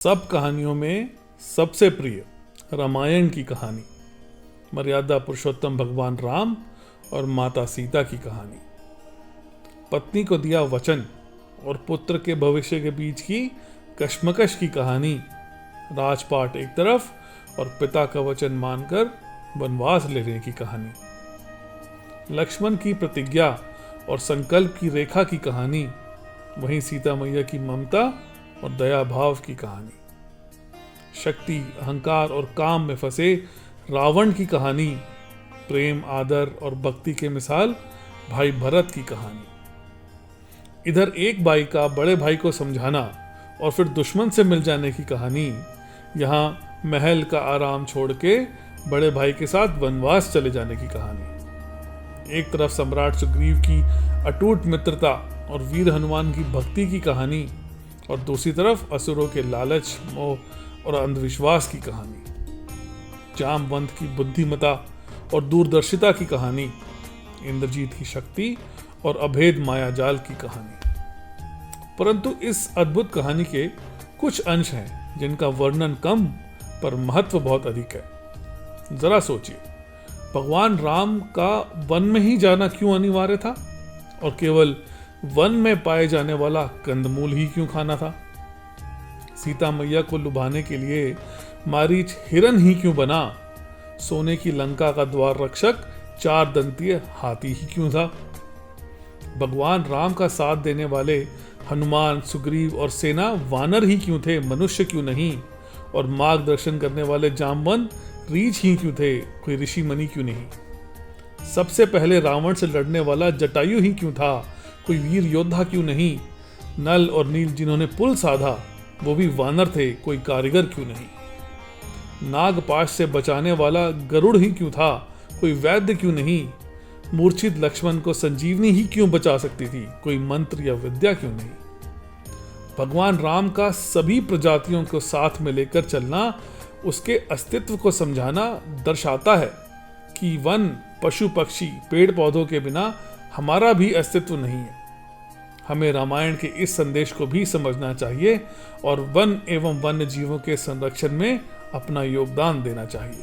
सब कहानियों में सबसे प्रिय रामायण की कहानी, मर्यादा पुरुषोत्तम भगवान राम और माता सीता की कहानी। पत्नी को दिया वचन और पुत्र के भविष्य के बीच की कश्मकश की कहानी। राजपाट एक तरफ और पिता का वचन मानकर वनवास लेने की कहानी। लक्ष्मण की प्रतिज्ञा और संकल्प की रेखा की कहानी। वहीं सीता मैया की ममता और दया भाव की कहानी। शक्ति, अहंकार और काम में फंसे रावण की कहानी। प्रेम, आदर और भक्ति के मिसाल भाई भरत की कहानी। इधर एक भाई का बड़े भाई को समझाना और फिर दुश्मन से मिल जाने की कहानी। यहाँ महल का आराम छोड़ के बड़े भाई के साथ वनवास चले जाने की कहानी। एक तरफ सम्राट सुग्रीव की अटूट मित्रता और वीर हनुमान की भक्ति की कहानी, और दूसरी तरफ असुरों के लालच, मोह और अंधविश्वास की कहानी। जामवंत की बुद्धिमता और दूरदर्शिता की कहानी। इंद्रजीत की शक्ति और अभेद मायाजाल की कहानी। परंतु इस अद्भुत कहानी के कुछ अंश हैं जिनका वर्णन कम पर महत्व बहुत अधिक है। जरा सोचिए, भगवान राम का वन में ही जाना क्यों अनिवार्य था और केवल वन में पाए जाने वाला कंदमूल ही क्यों खाना था? सीता मैया को लुभाने के लिए मारीच हिरन ही क्यों बना? सोने की लंका का द्वार रक्षक 4 दंतीय हाथी ही क्यों था? भगवान राम का साथ देने वाले हनुमान, सुग्रीव और सेना वानर ही क्यों थे, मनुष्य क्यों नहीं? और मार्गदर्शन करने वाले जामवंत रीछ ही क्यों थे, कोई ऋषि मुनि क्यों नहीं? सबसे पहले रावण से लड़ने वाला जटायु ही क्यों था, कोई वीर योद्धा क्यों नहीं? नल और नील जिन्होंने पुल साधा वो भी वानर थे, कोई कारीगर क्यों नहीं? नागपाश से बचाने वाला गरुड़ ही क्यों था, कोई वैद्य क्यों नहीं? मूर्छित लक्ष्मण को संजीवनी ही क्यों बचा सकती थी, कोई मंत्र या विद्या क्यों नहीं? भगवान राम का सभी प्रजातियों को साथ में लेकर चलना, उसके अस्तित्व को समझाना दर्शाता है कि वन, पशु पक्षी, पेड़ पौधों के बिना हमारा भी अस्तित्व नहीं है। हमें रामायण के इस संदेश को भी समझना चाहिए और वन एवं वन्य जीवों के संरक्षण में अपना योगदान देना चाहिए।